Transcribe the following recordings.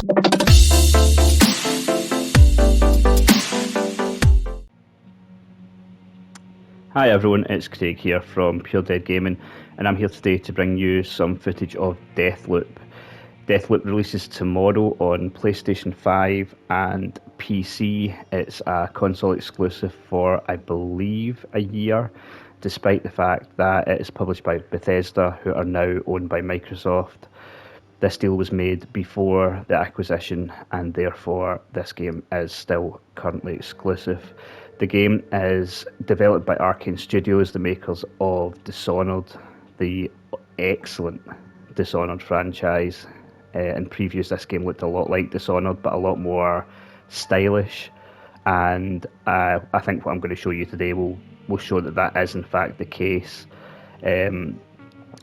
Hi everyone, it's Craig here from Pure Dead Gaming, and I'm here today to bring you some footage of Deathloop. Deathloop releases tomorrow on PlayStation 5 and PC. It's a console exclusive for, I believe, a year, despite the fact that it is published by Bethesda, who are now owned by Microsoft. This deal was made before the acquisition, and therefore this game is still currently exclusive. The game is developed by Arkane Studios, the makers of Dishonored, the excellent Dishonored franchise. In previews, this game looked a lot like Dishonored, but a lot more stylish. And I think what I'm going to show you today will show that that is in fact the case.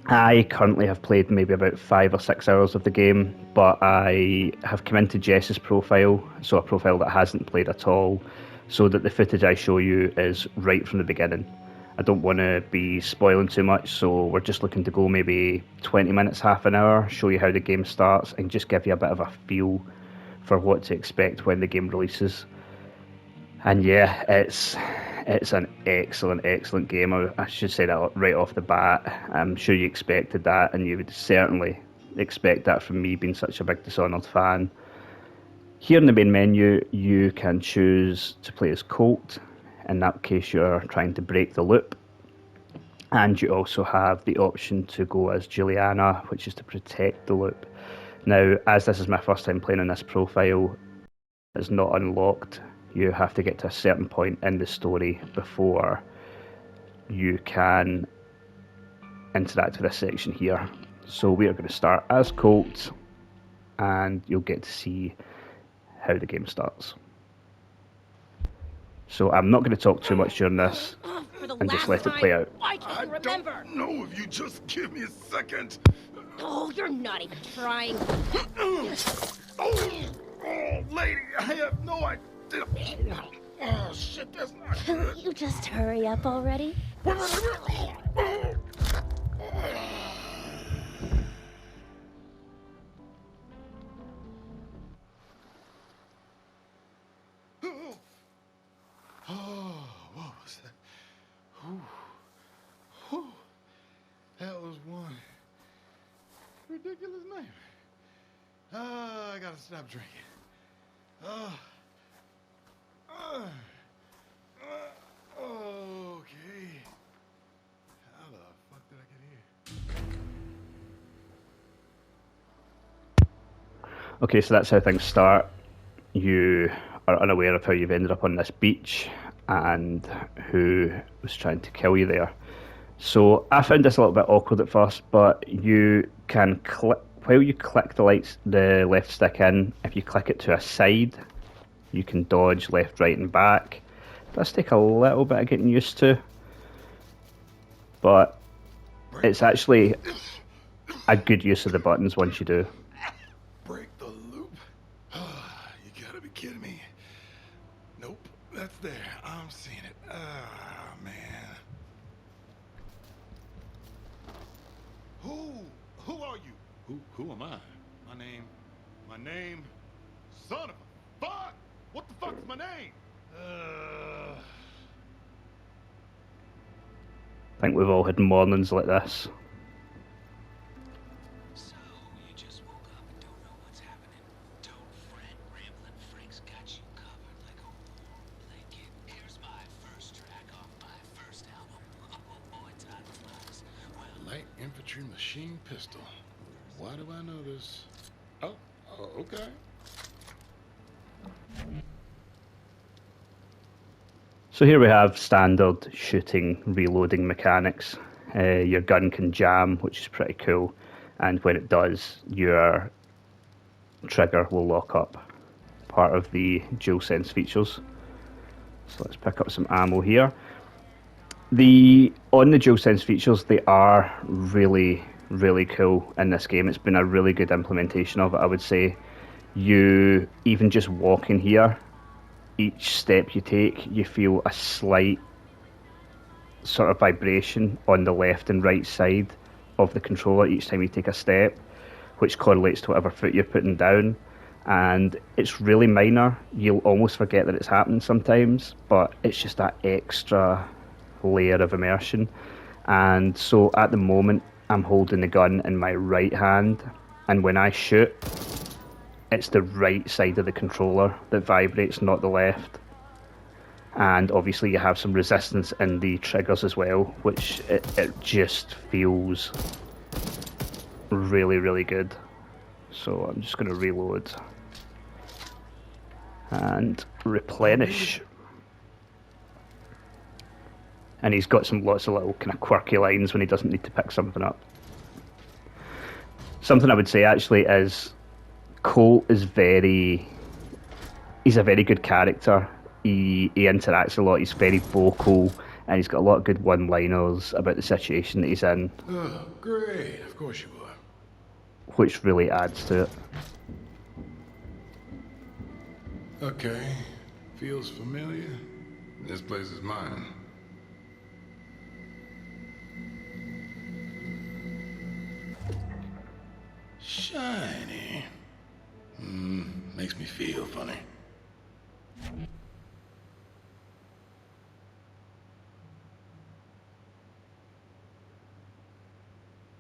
I currently have played maybe about 5 or 6 hours of the game, but I have come into Jess's profile, so a profile that hasn't played at all, so that the footage I show you is right from the beginning. I don't want to be spoiling too much, so we're just looking to go maybe 20 minutes, half an hour, show you how the game starts, and just give you a bit of a feel for what to expect when the game releases. And yeah, it's an excellent game. I should say that right off the bat. I'm sure you expected that, and you would certainly expect that from me being such a big Dishonored fan. Here in the main menu, you can choose to play as Colt. In that case, you're trying to break the loop. And you also have the option to go as Juliana, which is to protect the loop. Now, as this is my first time playing on this profile, it's not unlocked. You have to get to a certain point in the story before you can interact with this section here. So we are going to start as Colt, and you'll get to see how the game starts. So I'm not going to talk too much during this, and just let it play out. I remember. Don't know if you just give me a second. Oh, you're not even trying. Oh, lady, I have no idea. Oh, shit, that's not good. Can't you just hurry up already? Oh, what was that? That was one ridiculous name. I gotta stop drinking. Okay. How the fuck did I get here? Okay, so that's how things start. You are unaware of how you've ended up on this beach and who was trying to kill you there. So I found this a little bit awkward at first, but you can click, while you click the left stick in, if you click it to a side, you can dodge left, right and back. It does take a little bit of getting used to, but it's actually a good use of the buttons once you do. Break the loop? You gotta be kidding me. Nope, that's there. I'm seeing it. Ah, man. Who are you? Who am I? My name, son of a fuck! What the fuck is my name? I think we've all had mornings like this. So, you just woke up and don't know what's happening. Don't fret, Ramblin' Frank's got you covered like a warm blanket. Here's my first track off my first album. Oh, Untitled Chapter. Light infantry machine pistol. Why do I know this? Oh, okay. So here we have standard shooting, reloading mechanics. Your gun can jam, which is pretty cool, and when it does, your trigger will lock up. Part of the DualSense features. So let's pick up some ammo here. On the DualSense features, they are really cool in this game. It's been a really good implementation of it, I would say. You, even just walking here, each step you take, you feel a slight sort of vibration on the left and right side of the controller each time you take a step, which correlates to whatever foot you're putting down. And it's really minor. You'll almost forget that it's happening sometimes, but it's just that extra layer of immersion. And so at the moment, I'm holding the gun in my right hand, and when I shoot, it's the right side of the controller that vibrates, not the left. And obviously you have some resistance in the triggers as well, which it just feels really, really good. So I'm just going to reload and replenish. And he's got lots of little kind of quirky lines when he doesn't need to pick something up. Something I would say actually is Colt is he's a very good character. He interacts a lot, he's very vocal, and he's got a lot of good one-liners about the situation that he's in. Oh, great. Of course you are. Which really adds to it. Okay. Feels familiar. This place is mine. Shiny. Makes me feel funny.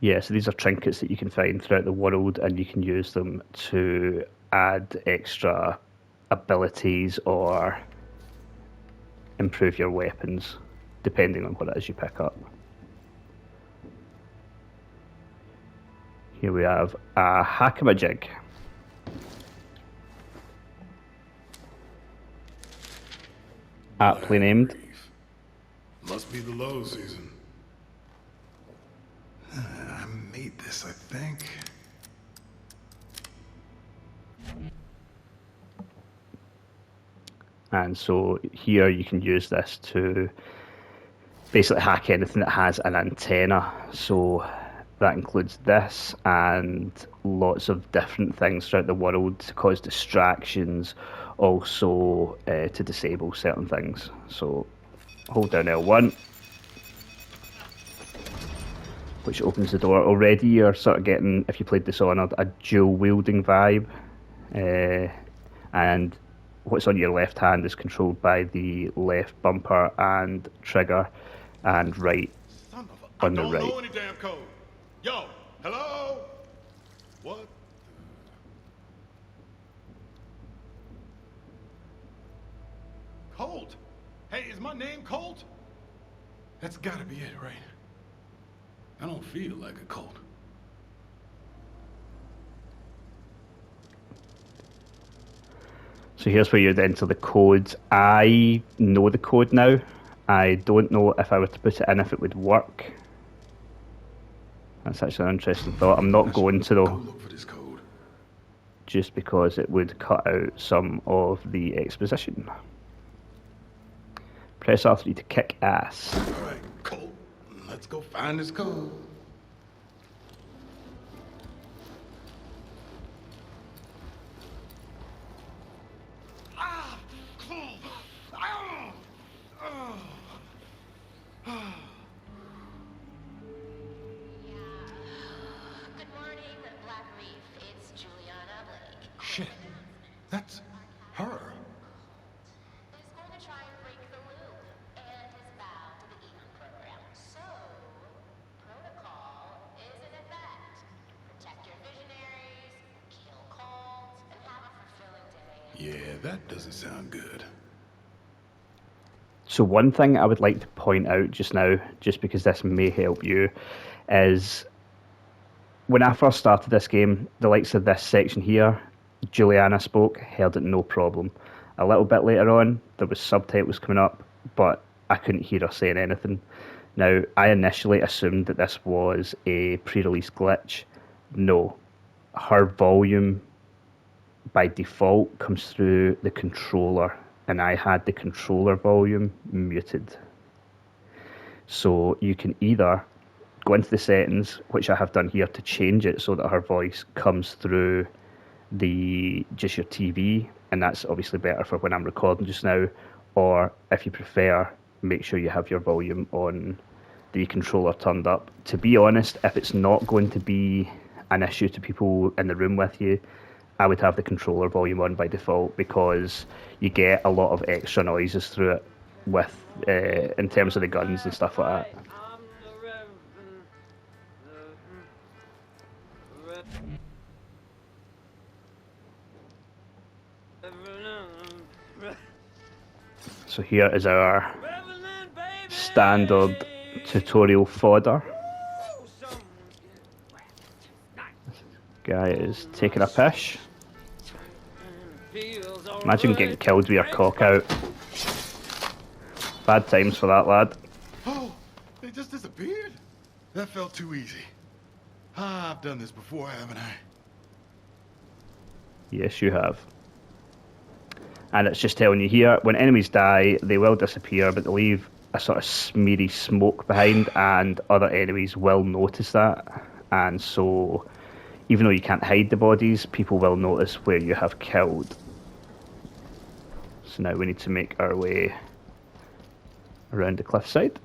Yeah, so these are trinkets that you can find throughout the world, and you can use them to add extra abilities or improve your weapons, depending on what it is you pick up. Here we have a hack-a-majig. Aptly named. Must be the low season. I made this, I think. And so here you can use this to basically hack anything that has an antenna. So that includes this and lots of different things throughout the world to cause distractions, also to disable certain things. So hold down L1, which opens the door. Already you're sort of getting, if you played Dishonored, a dual wielding vibe, and what's on your left hand is controlled by the left bumper and trigger, and right on the right. I don't know any damn code. Yo, hello? What? Colt? Hey, is my name Colt? That's gotta be it, right? I don't feel like a Colt. So here's where you'd enter the codes. I know the code now. I don't know if I were to put it in if it would work. That's actually an interesting thought. I'm not going to though, Go look for this code. just because it would cut out some of the exposition. Press R3 to kick ass. All right, Colt. Let's go find this code. Good morning, Black Reef. It's Juliana Blake. Shit, that's her. He's going to try and break the loop and his vow to the Eden program. So, protocol is in effect. Protect your visionaries, kill cults, and have a fulfilling day. Yeah, that doesn't sound good. So one thing I would like to point out just now, just because this may help you, is when I first started this game, the likes of this section here, Juliana spoke, heard it no problem. A little bit later on, there was subtitles coming up, but I couldn't hear her saying anything. Now, I initially assumed that this was a pre-release glitch. No, her volume by default comes through the controller, and I had the controller volume muted. So you can either go into the settings, which I have done here, to change it so that her voice comes through just your TV, and that's obviously better for when I'm recording just now, or if you prefer, make sure you have your volume on the controller turned up. To be honest, if it's not going to be an issue to people in the room with you, I would have the controller volume on by default because you get a lot of extra noises through it with in terms of the guns and stuff like that. So here is our standard tutorial fodder. Guy is taking a piss. Imagine getting killed with your cock out. Bad times for that lad. Oh, they just disappeared? That felt too easy. I've done this before, haven't I? Yes, you have. And it's just telling you here, when enemies die, they will disappear, but they leave a sort of smeary smoke behind, and other enemies will notice that. And so, even though you can't hide the bodies, people will notice where you have killed. So now we need to make our way around the cliffside.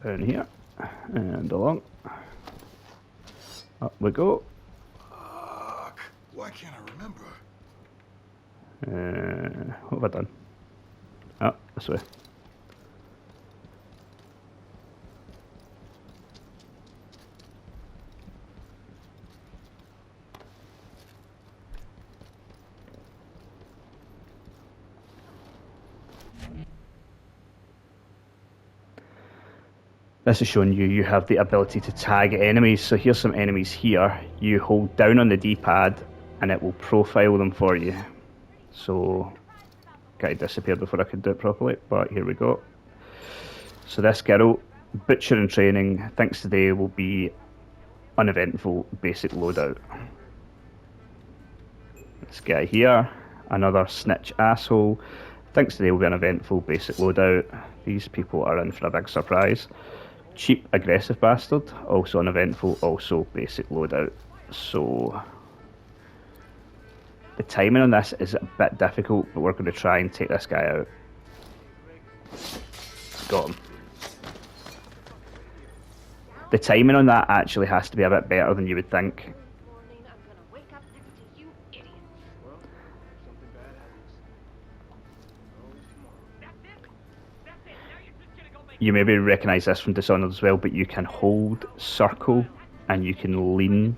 Down here, and along. Up we go. Fuck. Why can't I remember? What have I done? Oh, this way. This is showing you have the ability to tag enemies. So here's some enemies here. You hold down on the D-pad and it will profile them for you. So, guy disappeared before I could do it properly, but here we go. So this girl, Butcher in Training, thinks today will be uneventful basic loadout. This guy here, another snitch asshole, thinks today will be an eventful basic loadout. These people are in for a big surprise. Cheap aggressive bastard, also uneventful, also basic loadout. So the timing on this is a bit difficult, but we're going to try and take this guy out. Got him. The timing on that actually has to be a bit better than you would think. You maybe recognise this from Dishonored as well, but you can hold circle and you can lean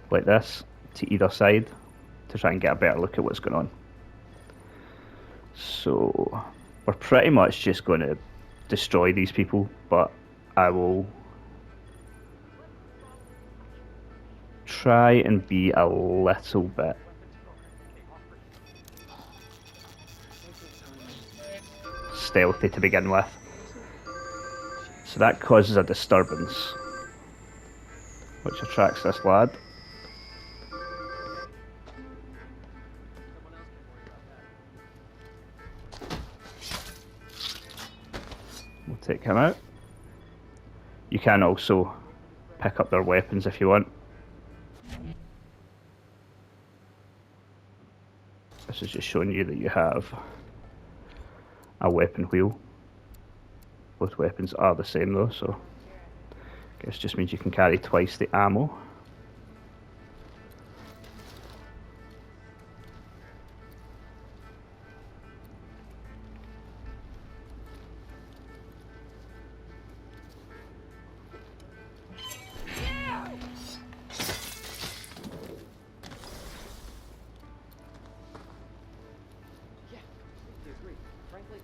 like this to either side to try and get a better look at what's going on. So we're pretty much just going to destroy these people, but I will try and be a little bit stealthy to begin with. So that causes a disturbance, which attracts this lad. We'll take him out. You can also pick up their weapons if you want. This is just showing you that you have a weapon wheel. Both weapons are the same though, so I guess just means you can carry twice the ammo.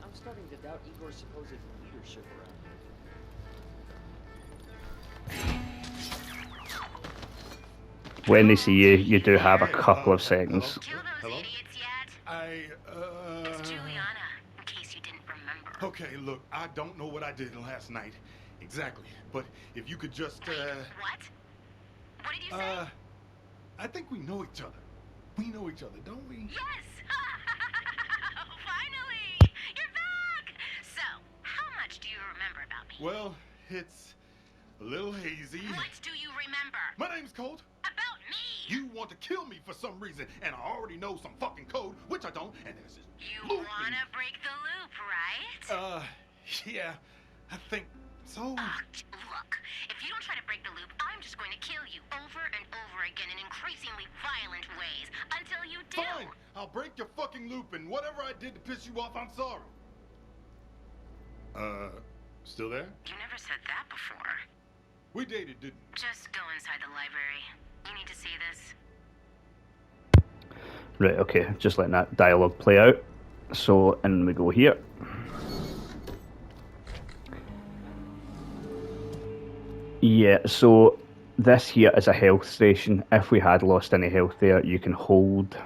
I'm starting to doubt Igor's supposed leadership around here. When they see you, you do have a couple of seconds. Kill those idiots yet? It's Juliana, in case you didn't remember. Okay, look, I don't know what I did last night. Exactly. But if you could just, What? What did you say? I think we know each other. We know each other, don't we? Yes! Finally! You're back! So, how much do you remember about me? Well, it's a little hazy. What do you remember? My name's Colt. About me? You want to kill me for some reason, and I already know some fucking code, which I don't, and there's this You loop wanna break the loop, right? yeah, I think So? Look, if you don't try to break the loop, I'm just going to kill you over and over again in increasingly violent ways until you do. Fine! I'll break your fucking loop, and whatever I did to piss you off, I'm sorry. Still there? You never said that before. We dated, didn't we? Just go inside the library. You need to see this. Right, okay, just letting that dialogue play out. So, in we go here. Yeah, so this here is a health station. If we had lost any health there, you can hold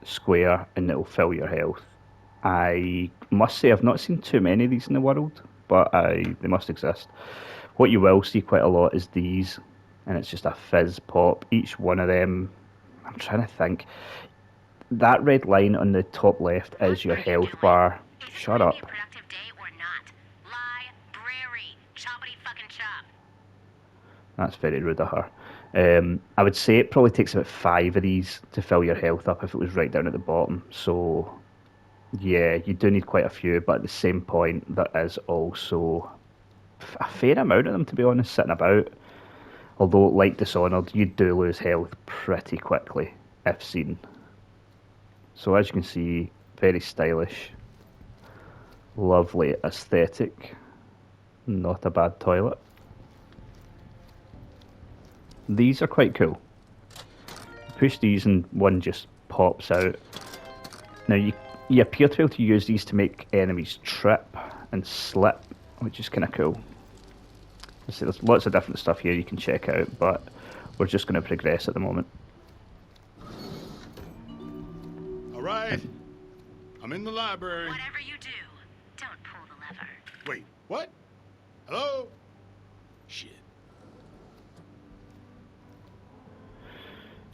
square and it'll fill your health. I must say I've not seen too many of these in the world, but they must exist. What you will see quite a lot is these, and it's just a fizz pop. Each one of them, I'm trying to think. That red line on the top left is your health bar. Shut up. Is this going to be a productive day or not? Library. Choppity fucking chop. That's very rude of her. I would say it probably takes about 5 of these to fill your health up if it was right down at the bottom. So, yeah, you do need quite a few, but at the same point, there is also a fair amount of them, to be honest, sitting about. Although, like Dishonored, you do lose health pretty quickly, if seen. So, as you can see, very stylish, lovely aesthetic, not a bad toilet. These are quite cool. Push these and one just pops out. Now you appear to be able to use these to make enemies trip and slip, which is kind of cool. So there's lots of different stuff here you can check out, but we're just going to progress at the moment. All right. I'm in the library. Whatever you do, don't pull the lever. Wait, what? Hello? Shit.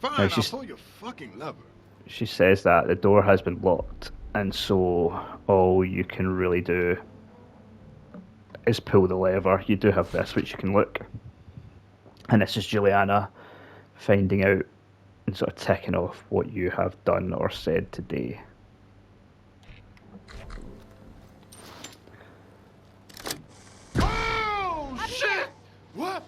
Fine, No, I'll she's- pull your fucking lever. She says that the door has been locked, and so all you can really do is pull the lever. You do have this, which you can look. And this is Juliana finding out and sort of ticking off what you have done or said today. Oh, shit! What?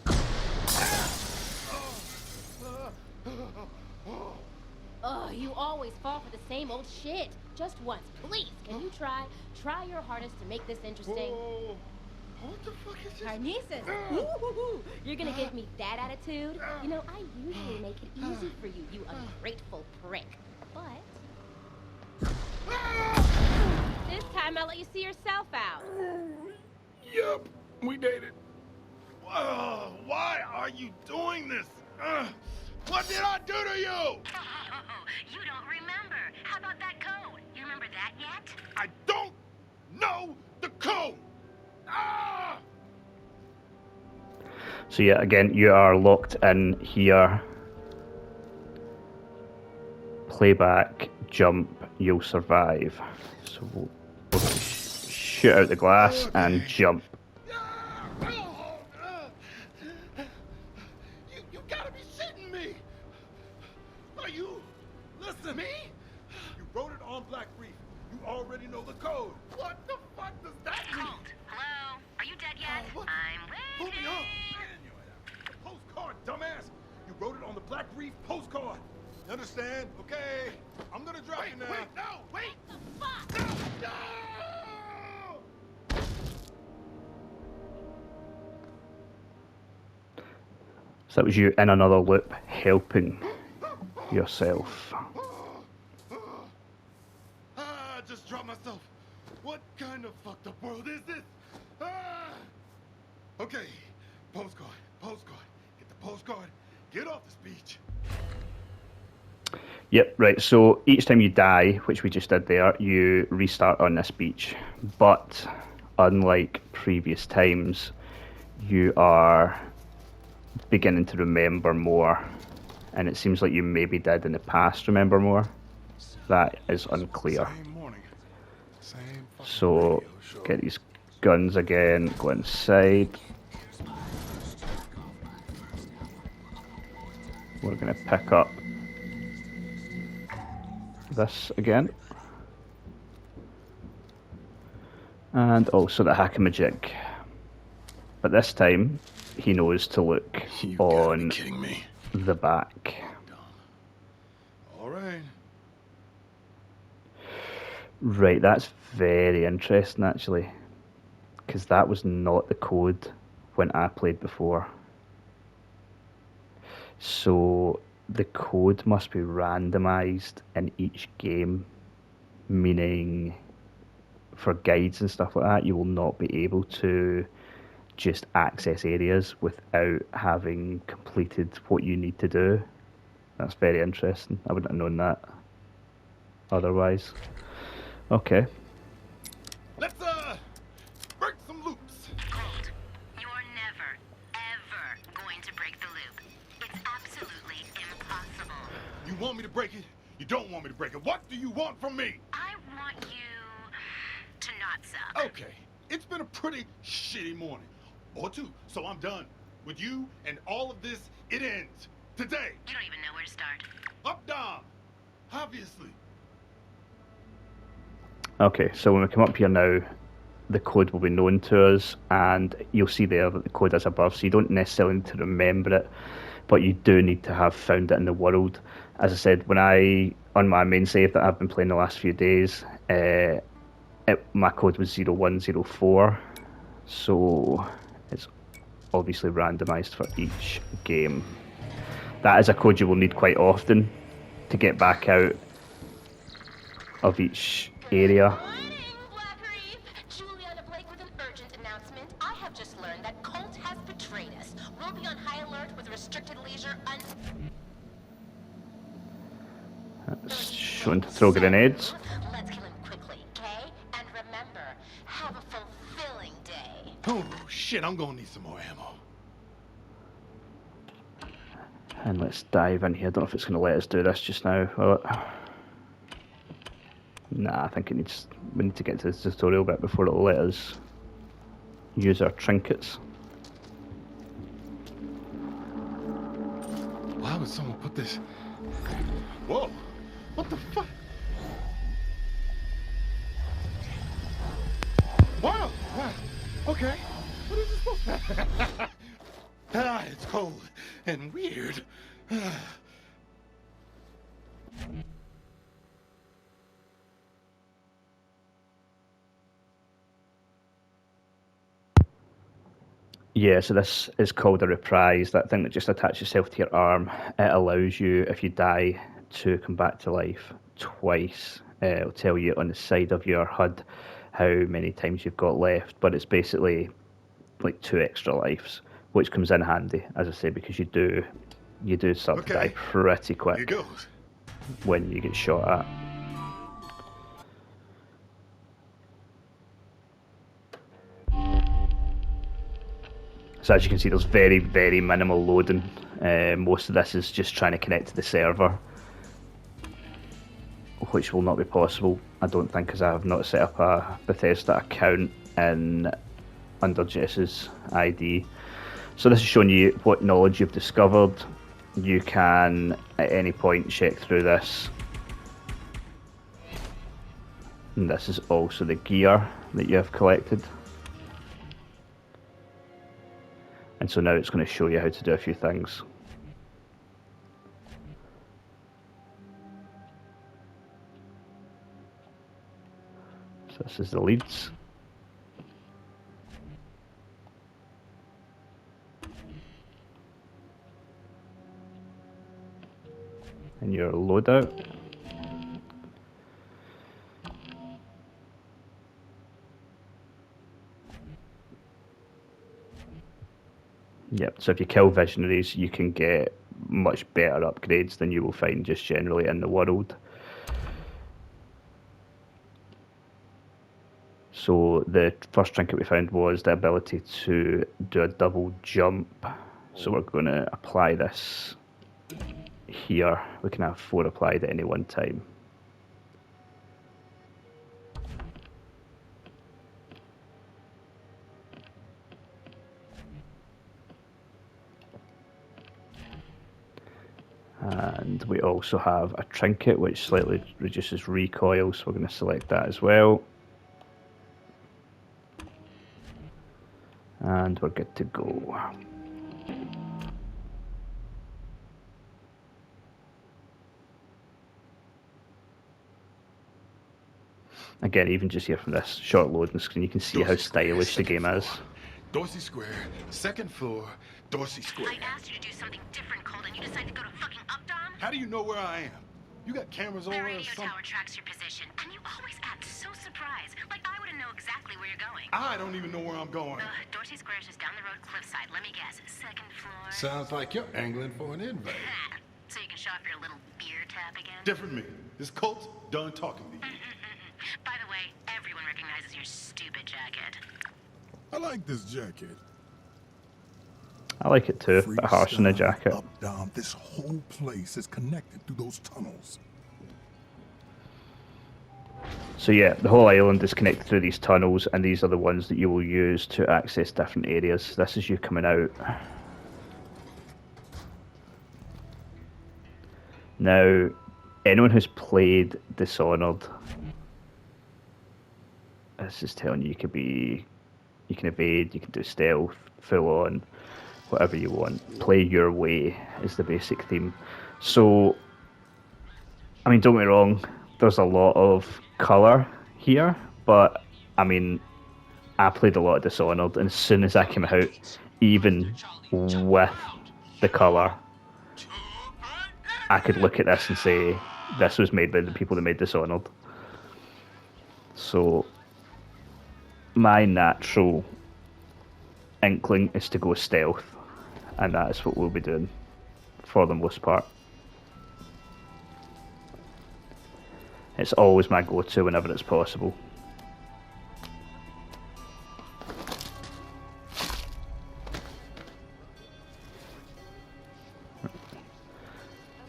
Oh, you always fall for the same old shit. Just once, please. Can you try your hardest to make this interesting? Whoa. What the fuck is this? Carnices! Ooh, you're gonna give me that attitude? You know, I usually make it easy for you, you ungrateful prick. But this time I'll let you see yourself out. Yup, we dated. Why are you doing this? What did I do to you? Oh, you don't remember. How about that code? You remember that yet? I don't know the code. Ah! So yeah, again, you are locked in here. Playback, jump, you'll survive. So we'll shoot out the glass and jump. You gotta be shitting me! Are you? Listen, me? You wrote it on Black Reef. You already know the code. What the fuck does that mean? Colt, hello? Are you dead yet? What? I'm Hold me waiting. up! The postcard, dumbass! You wrote it on the Black Reef postcard. You understand? Okay. I'm gonna drop you now. Wait, no! Wait! Fuck! No! So that was you in another loop, helping yourself. I just dropped myself. What kind of fucked up world is this? Okay, postcard. Get the postcard. Get off this beach. Yep, right, so each time you die, which we just did there, you restart on this beach. But unlike previous times, you are beginning to remember more. And it seems like you maybe did in the past remember more. That is unclear. Same morning. Same fucking So, radio show. get these guns again, go inside. We're going to pick up this again. And also the hack-a-majig. But this time, he knows to look You gotta be on kidding me. the back. All right. Right, that's very interesting actually, because that was not the code when I played before. So the code must be randomized in each game, meaning for guides and stuff like that, you will not be able to just access areas without having completed what you need to do. That's very interesting. I wouldn't have known that otherwise. Okay. Let's break some loops. Colt, you're never, ever going to break the loop. It's absolutely impossible. You want me to break it? You don't want me to break it. What do you want from me? I want you to not suck. Okay, it's been a pretty shitty morning. Or two, so I'm done. With you and all of this, it ends. Today. You don't even know where to start. Up, down. Obviously. Okay, so when we come up here now, the code will be known to us, and you'll see there that the code is above, so you don't necessarily need to remember it, but you do need to have found it in the world. As I said, on my main save that I've been playing the last few days, my code was 0104, so it's obviously randomized for each game. That is a code you will need quite often to get back out of each area. Morning, Black Reef. Juliana Blake with an urgent announcement. I have just learned that Colt has betrayed us. We'll be on high alert with restricted leisure That's shown to throw grenades. Let's kill him quickly, okay? And remember, have a fulfilling day. Oh, shit, I'm gonna need some more ammo. And let's dive in here. I don't know if it's going to let us do this just now. Nah, I think we need to get to the tutorial bit before it'll let us use our trinkets. Why would someone put this? Whoa! What the fuck? Wow! Wow! Okay. What is this supposed to? It's cold and weird. Yeah, so this is called a reprise, that thing that just attaches itself to your arm. It allows you, if you die, to come back to life twice. It'll tell you on the side of your HUD how many times you've got left, but it's basically like 2 extra lives, which comes in handy, as I say, because you do start to die pretty quick Here goes. when you get shot at. So as you can see, there's very, very minimal loading. Most of this is just trying to connect to the server, which will not be possible, I don't think, because I have not set up a Bethesda account under Jess's ID. So this is showing you what knowledge you've discovered. You can, at any point, check through this. And this is also the gear that you have collected. And so now it's going to show you how to do a few things. So this is the leads. And your loadout. Yep, so if you kill visionaries, you can get much better upgrades than you will find just generally in the world. So the first trinket we found was the ability to do a double jump. So we're going to apply this here. We can have 4 applied at any one time. And we also have a trinket which slightly reduces recoil, so we're going to select that as well. And we're good to go. Again, even just here from this short loading screen, you can see how stylish the game is. Dorsey Square, second floor, Dorsey Square. I asked you to do something different, Colt, and you decided to go to fucking Updom? How do you know where I am? You got cameras over The or radio something? tower tracks your position, and you always act so surprised. Like I wouldn't know exactly where you're going. I don't even know where I'm going. Dorsey Square is just down the road, cliffside. Let me guess, second floor. Sounds like you're angling for an invite. So you can show off your little beer tap again? Different me. This Colt's done talking to you. By the way, everyone recognizes your stupid jacket. I like this jacket. I like it too, but harsh in the jacket. Up, down. This whole place is connected through those tunnels. So yeah, the whole island is connected through these tunnels, and these are the ones that you will use to access different areas. This is you coming out. Now, anyone who's played Dishonored, this is telling you you can evade, you can do stealth, full on, whatever you want. Play your way is the basic theme. So, I mean, don't get me wrong, there's a lot of colour here, but I mean, I played a lot of Dishonored, and as soon as I came out, even with the colour, I could look at this and say, this was made by the people that made Dishonored. So, my natural inkling is to go stealth, and that is what we'll be doing for the most part. It's always my go-to whenever it's possible.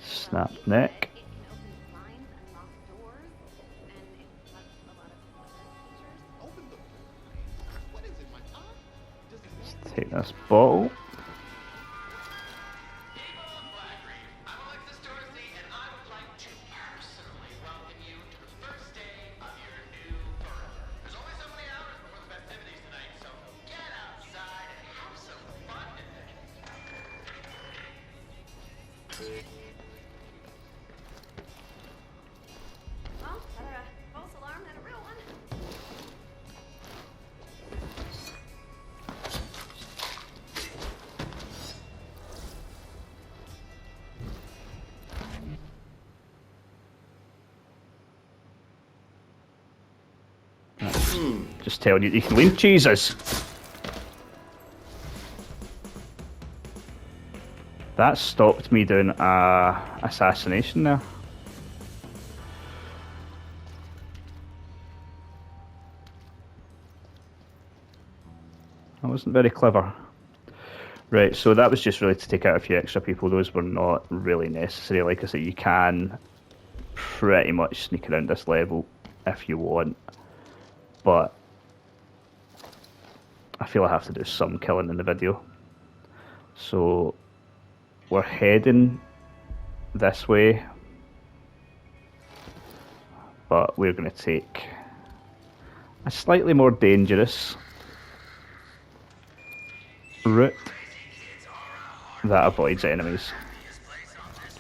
Snap neck. It can open blinds and lock doors, and it has a lot of features. Open the... What is it, my time? Let's take this bottle. Well, better a false alarm than a real one. Just telling you, you can leave. Jesus! That stopped me doing a assassination there. That wasn't very clever. Right, so that was just really to take out a few extra people. Those were not really necessary. Like I said, you can pretty much sneak around this level if you want, but I feel I have to do some killing in the video. So we're heading this way, but we're going to take a slightly more dangerous route that avoids enemies.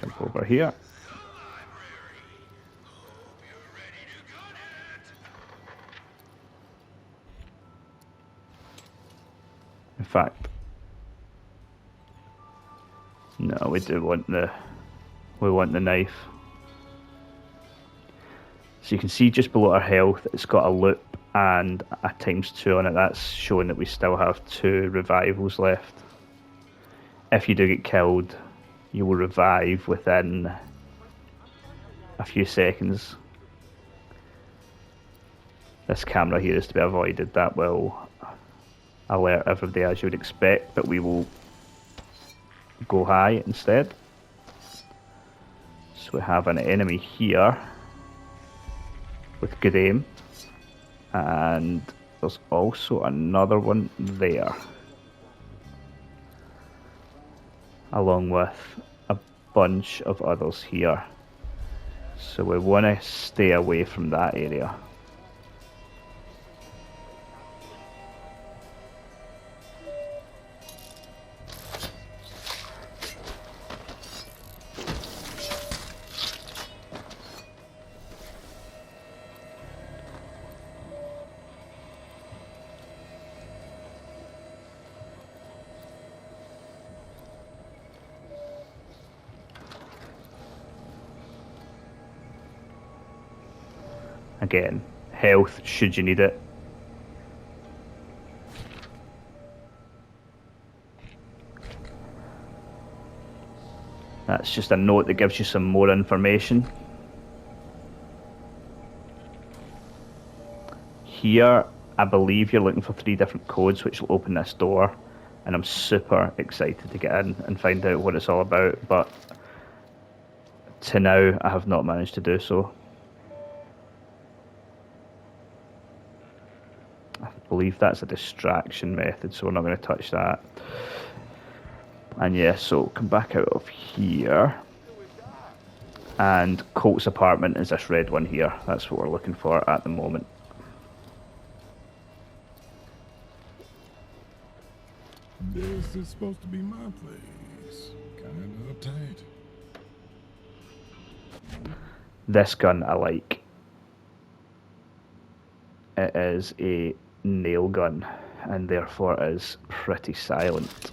Jump over here. In fact, no, we want the knife. So you can see just below our health, it's got a loop and a ×2 on it. That's showing that we still have 2 revivals left. If you do get killed, you will revive within a few seconds. This camera here is to be avoided. That will alert everybody as you would expect, but we will go high instead. So we have an enemy here with good aim, and there's also another one there, along with a bunch of others here. So we want to stay away from that area. Again, health should you need it. That's just a note that gives you some more information. Here, I believe you're looking for 3 different codes which will open this door, and I'm super excited to get in and find out what it's all about, but to now I have not managed to do so. I believe that's a distraction method, so we're not going to touch that. And yeah, so come back out of here. And Colt's apartment is this red one here. That's what we're looking for at the moment. This is supposed to be my place. Kinda uptight. This gun I like. It is a nail gun, and therefore is pretty silent.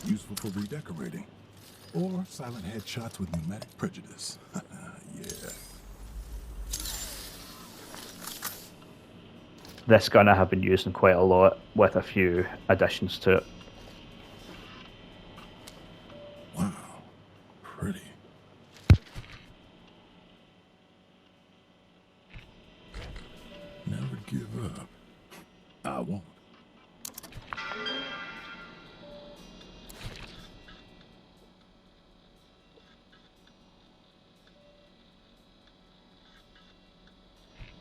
Useful for redecorating. Or silent headshots with pneumatic prejudice. Yeah. This gun I have been using quite a lot with a few additions to it. Wow. Pretty. Never give up. I won't.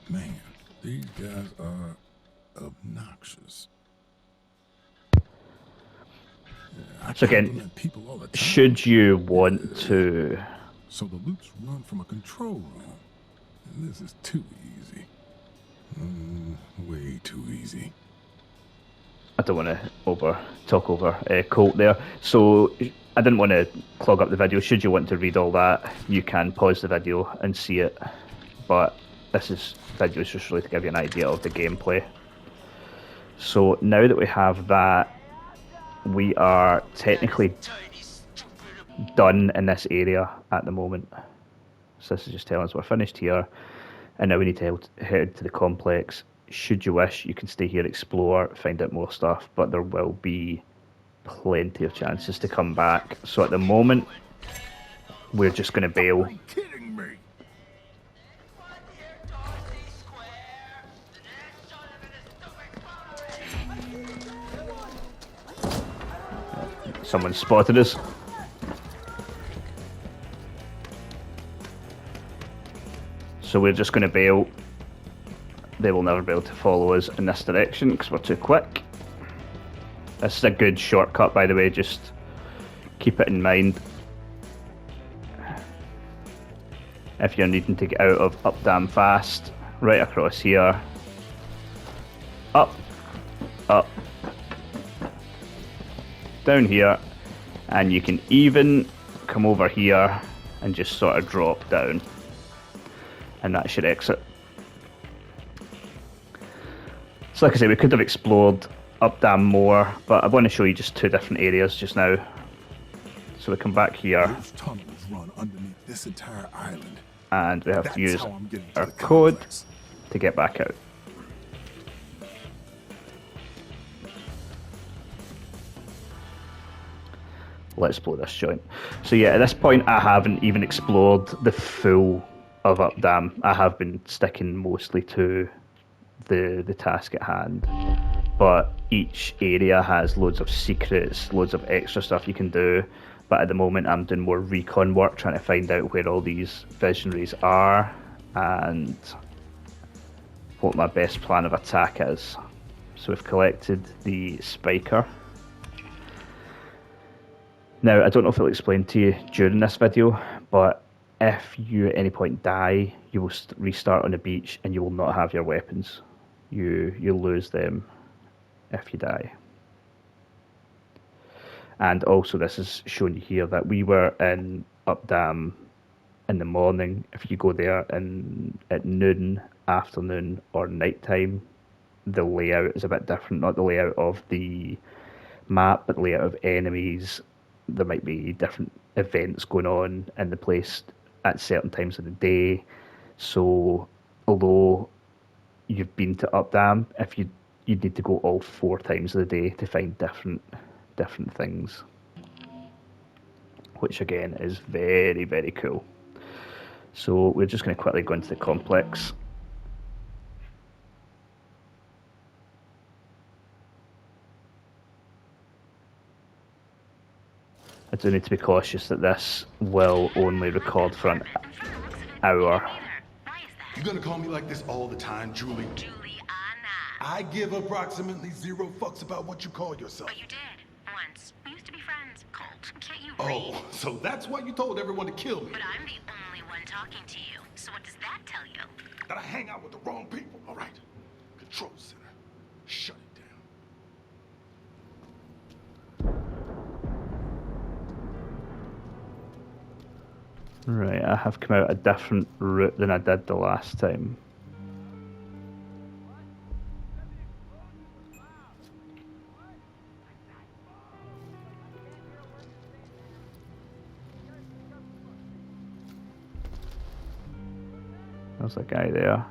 Man, these guys are obnoxious. I So again, compliment people all the time. should you want to... So the loops run from a control room. And this is too easy. Way too easy. I don't want to talk over Colt there. So I didn't want to clog up the video. Should you want to read all that, you can pause the video and see it. But this video is just really to give you an idea of the gameplay. So now that we have that, we are technically done in this area at the moment. So this is just telling us we're finished here, and now we need to head to the complex. Should you wish, you can stay here, explore, find out more stuff, but there will be plenty of chances to come back. So at the moment, we're just going to bail. Are you kidding me? Someone spotted us. So we're just going to bail. They will never be able to follow us in this direction because we're too quick. This is a good shortcut, by the way, just keep it in mind. If you're needing to get out of Updam fast, right across here. Up, up, down here, and you can even come over here and just sort of drop down, and that should exit. So like I say, we could have explored Updam more, but I want to show you just 2 different areas just now. So we come back here, Those tunnels run underneath this entire island. and we have That's to use how I'm getting to our the code complex. to get back out. Let's blow this joint. So yeah, at this point I haven't even explored the full of Updam. I have been sticking mostly to the task at hand. But each area has loads of secrets, loads of extra stuff you can do. But at the moment I'm doing more recon work, trying to find out where all these visionaries are and what my best plan of attack is. So we've collected the spiker. Now, I don't know if it'll explain to you during this video, but if you at any point die, you will restart on the beach and you will not have your weapons. You'll lose them if you die. And also this is showing you here that we were in Updam in the morning. If you go there at noon, afternoon or nighttime, the layout is a bit different. Not the layout of the map, but the layout of enemies. There might be different events going on in the place at certain times of the day. So although you've been to Updam, if you'd need to go all 4 times of the day to find different things, which again is very, very cool. So we're just going to quickly go into the complex. I do need to be cautious that this will only record for an hour. You gonna call me like this all the time, Julie? I give approximately 0 fucks about what you call yourself. But you did, once. We used to be friends, Colt. Can't you read? Oh, so that's why you told everyone to kill me. But I'm the only one talking to you. So what does that tell you? That I hang out with the wrong people, all right? Control center. Shut it down. Right, I have come out a different route than I did the last time. There's a guy there.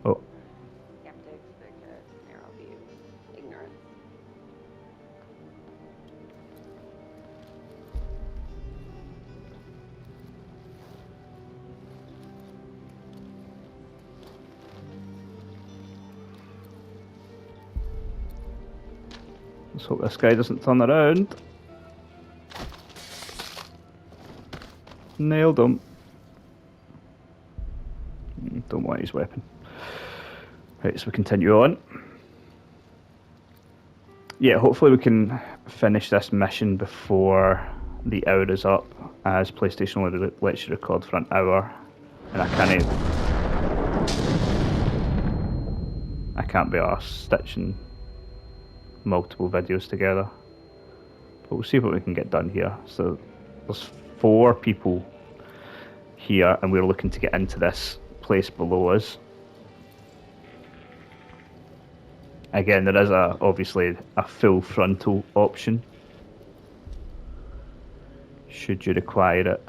Oh. Skeptics, bigots, narrow view, ignorance. Let's hope this guy doesn't turn around. Nailed him. Don't want his weapon. Right, so we continue on. Yeah, hopefully we can finish this mission before the hour is up, as PlayStation only lets you record for an hour, and I can't be arsed stitching multiple videos together. But we'll see what we can get done here. So there's 4 people here, and we're looking to get into this place below us. Again, there is obviously a full frontal option, should you require it.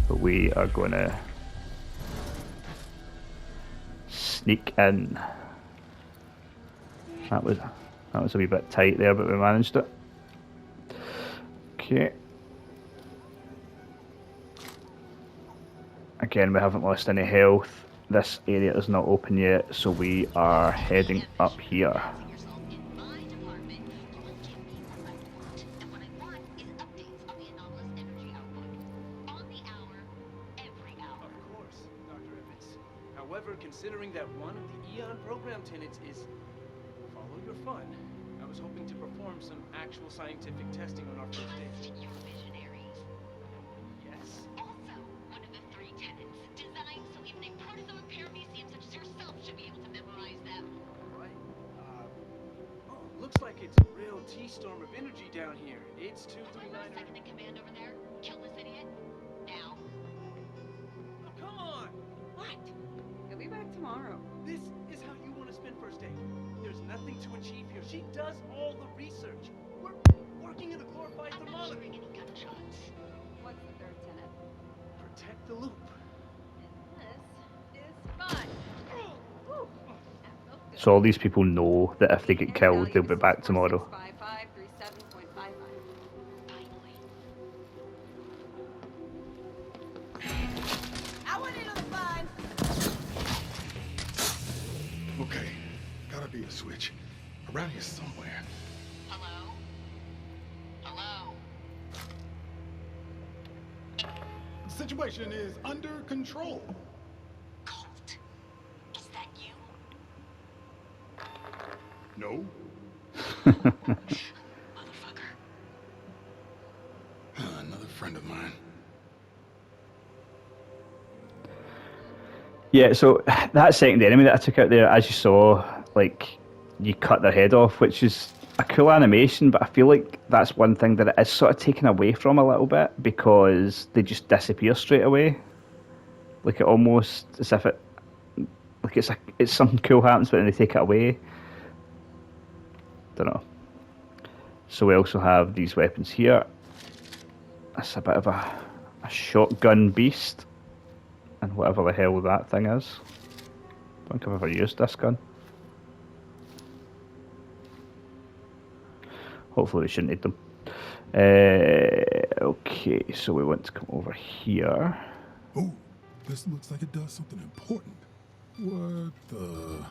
But we are going to sneak in. That was a wee bit tight there, but we managed it. Okay. Again, we haven't lost any health. This area is not open yet, so we are heading up here. However, considering that one of the Eon program tenets is follow your fun, I was hoping to perform some actual scientific testing on our first date. Your visionaries. Yes. Also, one of the 3 tenets. Designed so even a protozoan paramecium such as yourself should be able to memorize them. Right. Looks like it's a real T-storm of energy down here. It's 239. Second in command over there. Kill this idiot. Now. Oh, come on! What? He'll be back tomorrow. This is how you want to spend first date. There's nothing to achieve here. She does all the research. We're working in a glorified I'm not thermometer. hearing any gunshots. What's the 3rd tenet? Protect the loop. This is fun. Woo. That felt good. So all these people know that if they get killed, they'll be back tomorrow. 5537.55. Finally. I went into the fun. Okay, gotta be a switch. Around here somewhere. Hello? Hello? The situation is under control. Colt? Is that you? No? Motherfucker. Another friend of mine. Yeah, so that second enemy that I took out there, as you saw, like, you cut their head off, which is a cool animation, but I feel like that's one thing that it is sort of taken away from a little bit, because they just disappear straight away. Like, it almost, as if it Like it's something cool happens, but then they take it away. Don't know. So we also have these weapons here. That's a bit of a shotgun beast, and whatever the hell that thing is. I don't think I've ever used this gun. Hopefully we shouldn't need them. Okay, so we want to come over here. Oh, this looks like it does something important. What the?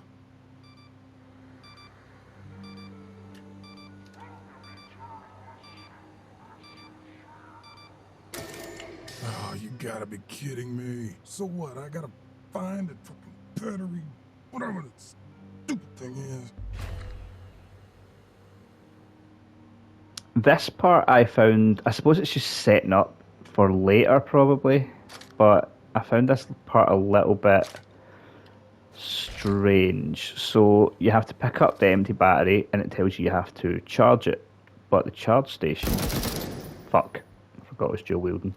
Oh, you gotta be kidding me. So what? I gotta find a fucking battery, whatever that stupid thing is. This part I found, I suppose it's just setting up for later probably, but I found this part a little bit strange. So you have to pick up the empty battery and it tells you have to charge it, but the charge station, fuck, I forgot it was dual wielding,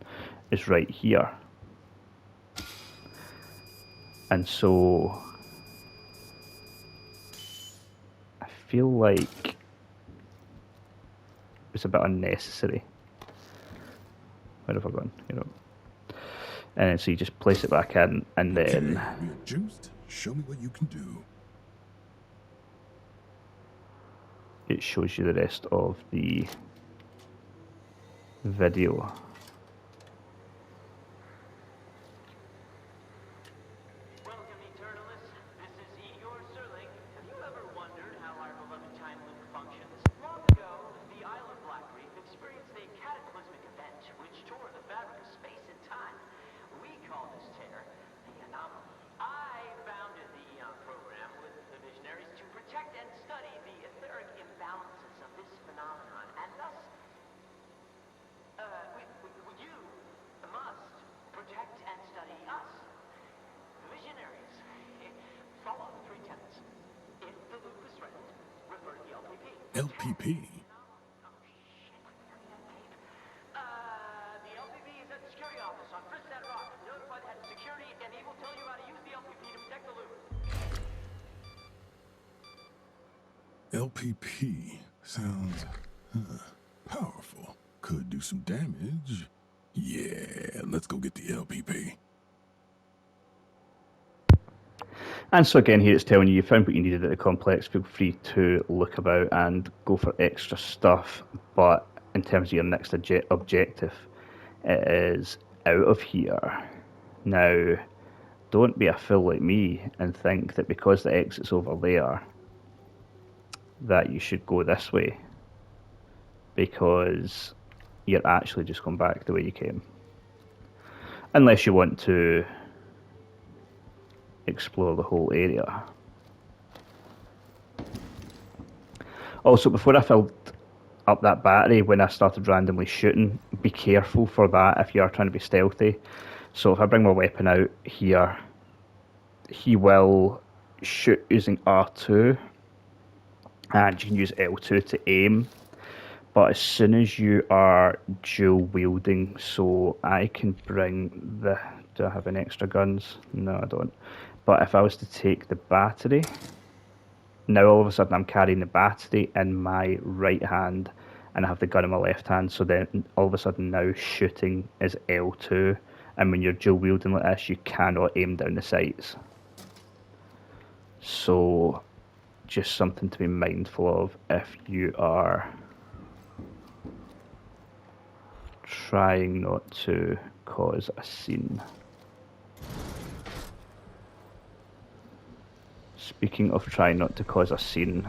is right here. And so I feel like it's a bit unnecessary. Where have I gone? You know. And so you just place it back in, and then Okay, you're juiced. Show me what you can do. it shows you the rest of the video. Welcome, Eternalists. This is Igor Serling. Have you ever wondered how our beloved time loop functions? Long ago, the Isle of Black Reef experienced a cataclysmic event which tore the fabric of space and time. We call this tear the anomaly. I founded the Eon program with the visionaries to protect and study the etheric imbalances of this phenomenon, and thus, you must protect and study us. Visionaries, follow the three tenets. If the loop is threatened, refer to the LPP. LPP? The LPP is at the security office on Fristat Rock. Notify the head of security, and he will tell you how to use the LPP to protect the loop. LPP sounds powerful. Could do some damage. Yeah, let's go get the LPP. And so again, here it's telling you found what you needed at the complex. Feel free to look about and go for extra stuff. But in terms of your next objective, it is out of here. Now, don't be a fool like me and think that because the exit's over there, that you should go this way. Because you're actually just going back the way you came. Unless you want to explore the whole area. Also, before I filled up that battery, when I started randomly shooting, be careful for that if you are trying to be stealthy. So if I bring my weapon out here, he will shoot using R2, and you can use L2 to aim. But as soon as you are dual wielding, so I can bring the... Do I have any extra guns? No, I don't. But if I was to take the battery, now all of a sudden I'm carrying the battery in my right hand and I have the gun in my left hand, so then all of a sudden now shooting is L2, and when you're dual wielding like this, you cannot aim down the sights. So just something to be mindful of if you are trying not to cause a scene. Speaking of trying not to cause a scene,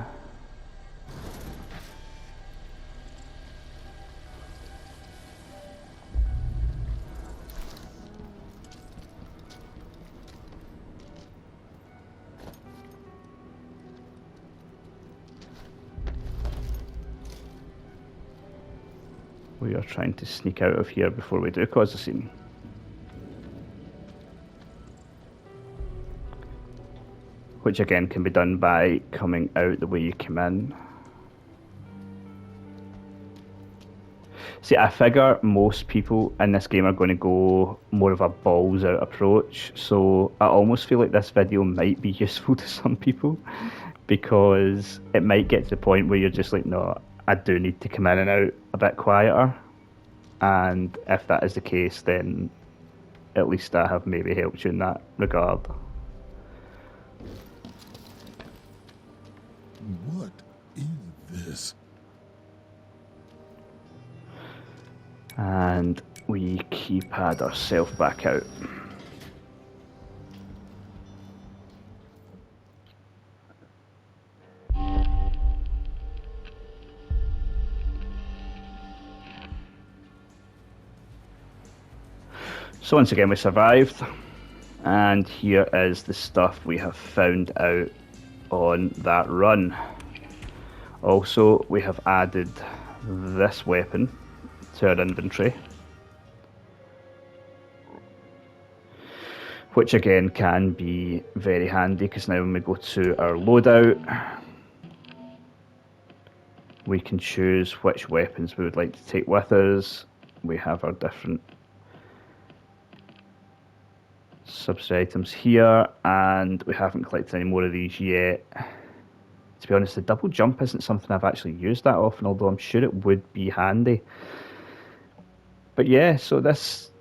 we are trying to sneak out of here before we do cause a scene. Which again can be done by coming out the way you came in. See, I figure most people in this game are going to go more of a balls out approach, so I almost feel like this video might be useful to some people, because it might get to the point where you're just like, no, I do need to come in and out a bit quieter, and if that is the case, then at least I have maybe helped you in that regard. What is this? And we keypad ourselves back out. So once again we survived, and here is the stuff we have found out on that run. Also, we have added this weapon to our inventory, which again can be very handy, because now when we go to our loadout, we can choose which weapons we would like to take with us. We have our different subsidy items here, and we haven't collected any more of these yet. To be honest, the double jump isn't something I've actually used that often, although I'm sure it would be handy. But yeah, so this,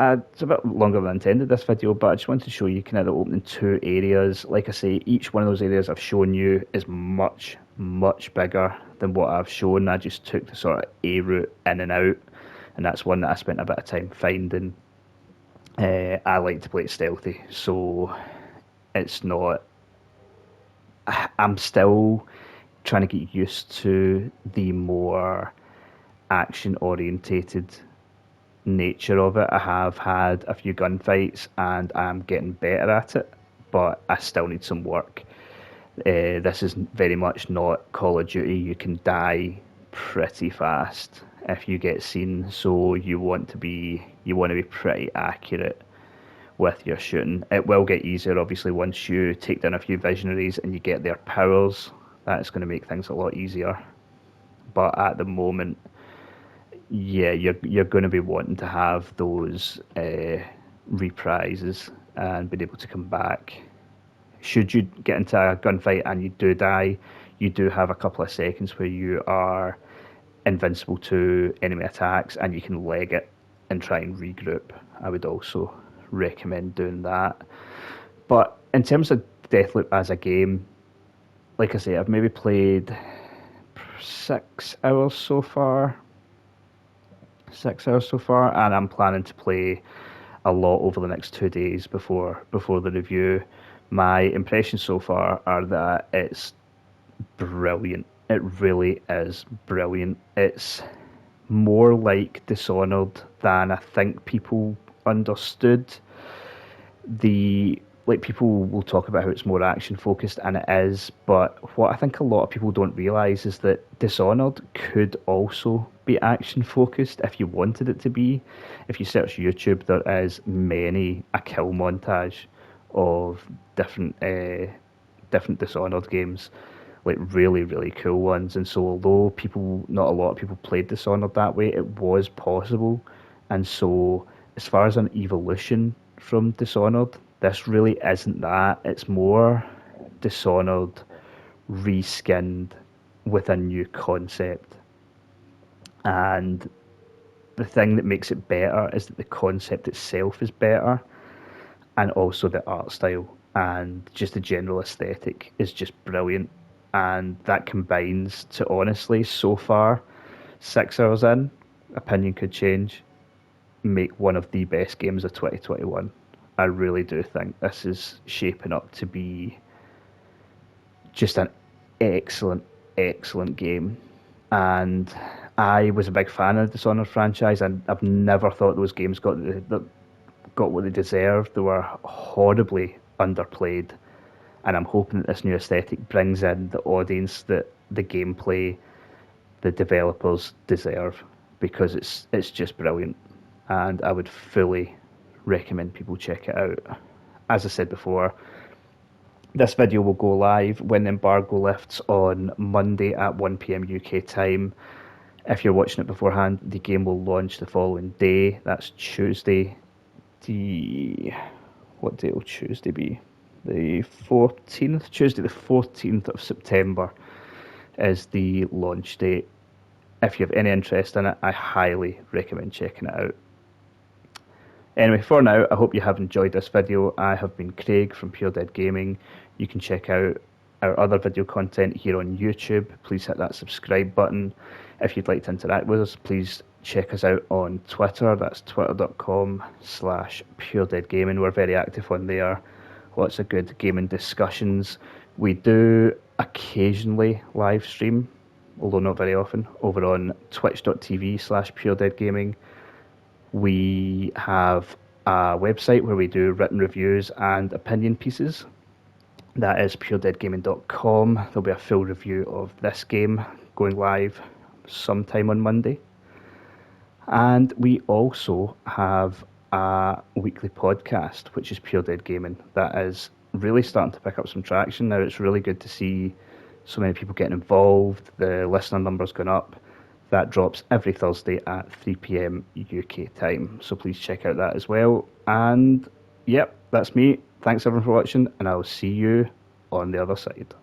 it's a bit longer than intended, this video, but I just wanted to show you kind of the opening two areas. Like I say, each one of those areas I've shown you is much, much bigger than what I've shown. I just took the sort of A route in and out, and that's one that I spent a bit of time finding. I like to play it stealthy, so it's not... I'm still trying to get used to the more action-orientated nature of it. I have had a few gunfights and I'm getting better at it, but I still need some work. This is very much not Call of Duty. You can die pretty fast if you get seen, so you want to be pretty accurate with your shooting. It will get easier obviously once you take down a few visionaries and you get their powers. That's going to make things a lot easier, but at the moment, yeah, you're going to be wanting to have those reprises and being able to come back. Should you get into a gunfight and you do die, you do have a couple of seconds where you are invincible to enemy attacks and you can leg it and try and regroup. I would also recommend doing that. But in terms of Deathloop as a game, like I say, I've maybe played 6 hours so far. 6 hours so far, and I'm planning to play a lot over the next 2 days before the review. My impressions so far are that it's brilliant. It really is brilliant. It's more like Dishonored than I think people understood. People will talk about how it's more action focused, and it is, but what I think a lot of people don't realise is that Dishonored could also be action focused if you wanted it to be. If you search YouTube, there is many a kill montage of different Dishonored games, like really, really cool ones. And so although not a lot of people played Dishonored that way, it was possible. And so as far as an evolution from Dishonored, this really isn't that. It's more Dishonored reskinned with a new concept. And the thing that makes it better is that the concept itself is better, and also the art style and just the general aesthetic is just brilliant. And that combines to, honestly, so far, 6 hours in, opinion could change, make one of the best games of 2021. I really do think this is shaping up to be just an excellent, excellent game. And I was a big fan of the Dishonored franchise, and I've never thought those games got what they deserved. They were horribly underplayed, and I'm hoping that this new aesthetic brings in the audience that the gameplay, the developers deserve, because it's just brilliant, and I would fully recommend people check it out. As I said before, this video will go live when the embargo lifts on Monday at 1 PM UK time. If you're watching it beforehand, the game will launch the following day. That's Tuesday. What day will Tuesday be? The 14th? Tuesday the 14th of September is the launch date. If you have any interest in it, I highly recommend checking it out. Anyway, for now, I hope you have enjoyed this video. I have been Craig from Pure Dead Gaming. You can check out our other video content here on YouTube. Please hit that subscribe button. If you'd like to interact with us, please check us out on Twitter. That's twitter.com/puredeadgaming. We're very active on there. Lots of good gaming discussions. We do occasionally live stream, although not very often, over on twitch.tv/puredeadgaming. We have a website where we do written reviews and opinion pieces. That is puredeadgaming.com. There'll be a full review of this game going live sometime on Monday. And we also have a weekly podcast, which is Pure Dead Gaming. That is really starting to pick up some traction now. It's really good to see so many people getting involved. The listener number's gone up. That drops every Thursday at 3 p.m. UK time. So please check out that as well. And yep, that's me. Thanks everyone for watching, and I'll see you on the other side.